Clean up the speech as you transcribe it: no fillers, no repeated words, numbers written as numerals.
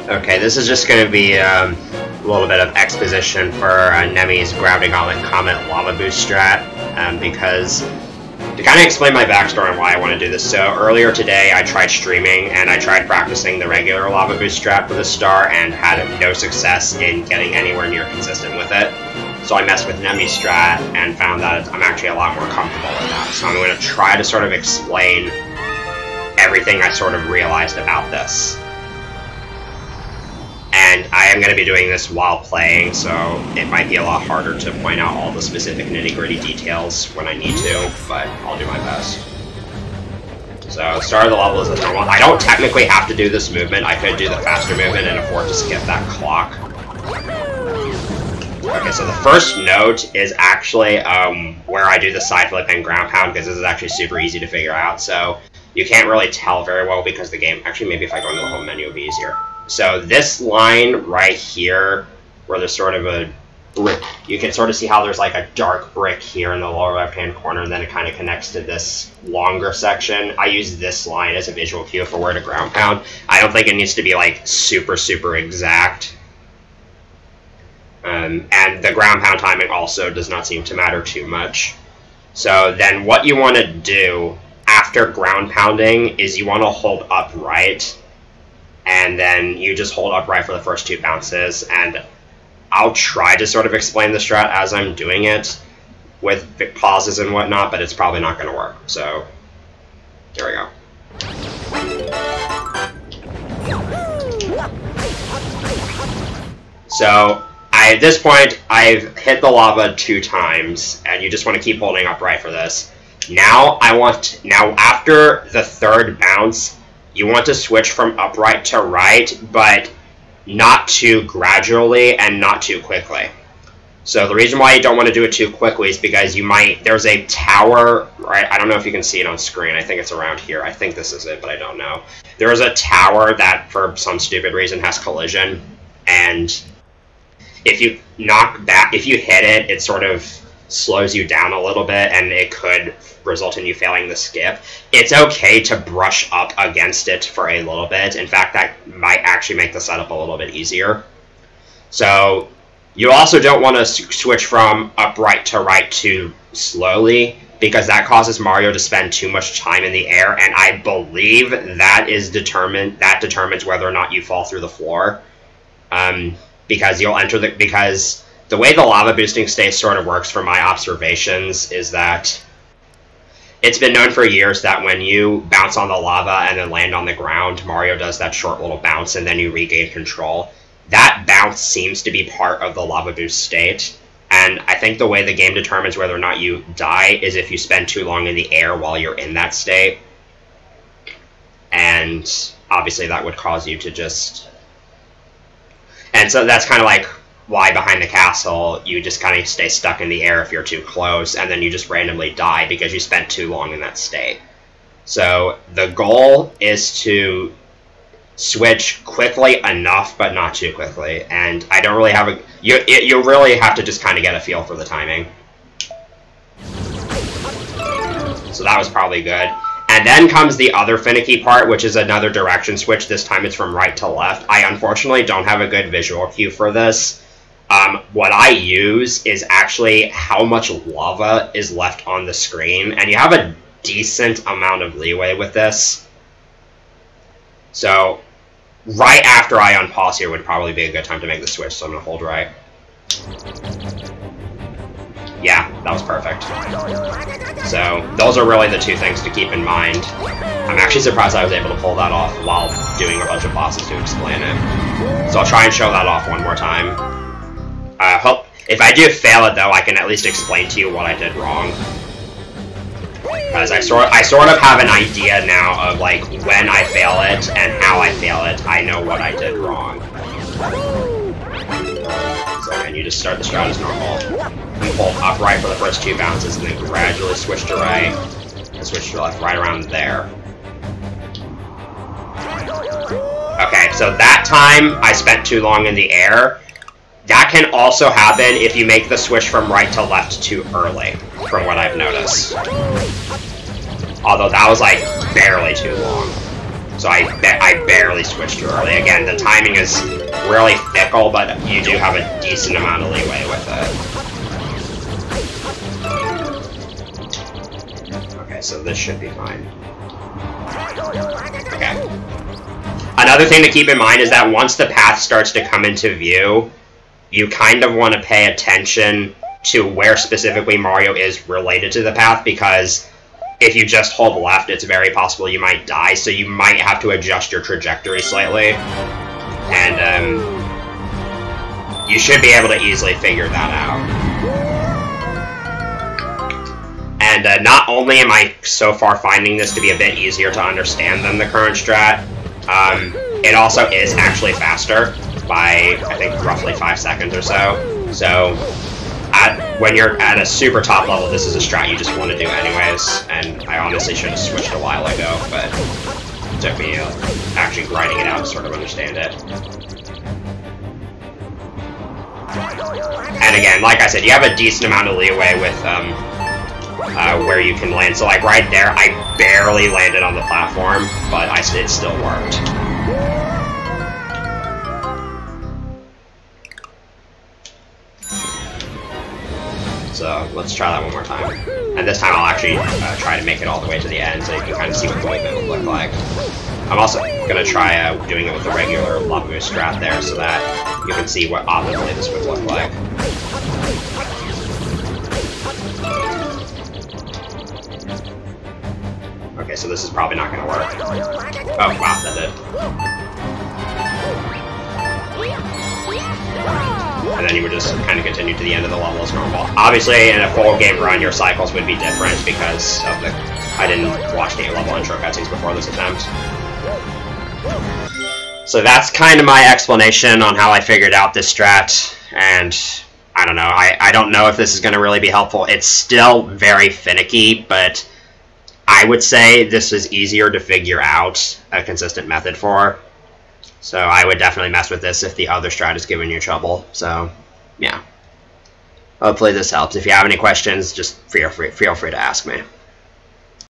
Okay, this is just going to be a little bit of exposition for Nemi's Gravity Gauntlet Comet Lava Boost strat, because to kind of explain my backstory and why I want to do this. So earlier today I tried streaming and I tried practicing the regular Lava Boost strat for the star and had no success in getting anywhere near consistent with it. So I messed with Nemi's strat and found that I'm actually a lot more comfortable with that. So I'm going to try to sort of explain everything I sort of realized about this. And I am going to be doing this while playing, so it might be a lot harder to point out all the specific nitty-gritty details when I need to, but I'll do my best. So, start of the level is the normal. I don't technically have to do this movement. I could do the faster movement and afford to skip that clock. Okay, so the first note is actually where I do the side flip and ground pound, because this is actually super easy to figure out, so you can't really tell very well because the game... Actually, maybe if I go into the home menu, it'll be easier. So this line right here, where there's sort of a brick, you can sort of see how there's like a dark brick here in the lower left-hand corner, and then it kind of connects to this longer section. I use this line as a visual cue for where to ground pound. I don't think it needs to be like super, super exact. And the ground pound timing also does not seem to matter too much. So then what you want to do after ground pounding is you want to hold upright. And then you just hold upright for the first two bounces, and I'll try to sort of explain the strat as I'm doing it, with pauses and whatnot, but it's probably not going to work, so here we go. So, at this point, I've hit the lava 2 times, and you just want to keep holding upright for this. Now, after the third bounce, you want to switch from upright to right, but not too gradually and not too quickly. So the reason why you don't want to do it too quickly is because there's a tower, right? I don't know if you can see it on screen. I think it's around here. I think this is it, but I don't know. There is a tower that, for some stupid reason, has collision, and if you hit it, it sort of slows you down a little bit, and it could result in you failing the skip. It's okay to brush up against it for a little bit. In fact, that might actually make the setup a little bit easier. So you also don't want to switch from upright to right too slowly, because that causes Mario to spend too much time in the air, and I believe that determines whether or not you fall through the floor. Because the way the lava boosting state sort of works from my observations is that it's been known for years that when you bounce on the lava and then land on the ground, Mario does that short little bounce and then you regain control. That bounce seems to be part of the lava boost state, and I think the way the game determines whether or not you die is if you spend too long in the air while you're in that state. And obviously that would cause you to just... And so that's kind of like why behind the castle you just kind of stay stuck in the air if you're too close, and then you just randomly die because you spent too long in that state. So the goal is to switch quickly enough, but not too quickly, and I don't really have you really have to just kind of get a feel for the timing. So that was probably good. And then comes the other finicky part, which is another direction switch. This time it's from right to left. I unfortunately don't have a good visual cue for this. What I use is actually how much lava is left on the screen, and you have a decent amount of leeway with this. So, right after I unpause here would probably be a good time to make the switch, so I'm going to hold right. Yeah, that was perfect. So, those are really the two things to keep in mind. I'm actually surprised I was able to pull that off while doing a bunch of bosses to explain it. So I'll try and show that off one more time. If I do fail it, though, I can at least explain to you what I did wrong. Because I sort of have an idea now of, like, when I fail it and how I fail it. I know what I did wrong. So again, you just start the strat as normal. You hold upright for the first 2 bounces, and then gradually switch to right, and switch to left right around there. Okay, so that time I spent too long in the air. That can also happen if you make the switch from right to left too early, from what I've noticed. Although that was, like, barely too long. So I barely switched too early. Again, the timing is really fickle, but you do have a decent amount of leeway with it. Okay, so this should be fine. Okay. Another thing to keep in mind is that once the path starts to come into view, you kind of want to pay attention to where specifically Mario is related to the path, because if you just hold left, it's very possible you might die, so you might have to adjust your trajectory slightly. And you should be able to easily figure that out. And not only am I so far finding this to be a bit easier to understand than the current strat, it also is actually faster by, I think, roughly 5 seconds or so. So when you're at a super top level, this is a strat you just want to do anyways, and I honestly should have switched a while ago, but it took me actually grinding it out to sort of understand it. And again, like I said, you have a decent amount of leeway with where you can land. So like right there, I barely landed on the platform, but it still worked. So let's try that one more time. And this time I'll actually try to make it all the way to the end so you can kind of see what the movement would look like. I'm also going to try doing it with the regular lava boost strat there so that you can see what optimally this would look like. Okay, so this is probably not going to work. Oh, wow, that did. And then you would just kind of continue to the end of the level as normal. Obviously, in a full game run, your cycles would be different because of the... I didn't watch the level intro cutscenes before this attempt. So that's kind of my explanation on how I figured out this strat, and I don't know. I don't know if this is going to really be helpful. It's still very finicky, but I would say this is easier to figure out a consistent method for. So I would definitely mess with this if the other strat is giving you trouble. So, yeah. Hopefully this helps. If you have any questions, just feel free to ask me.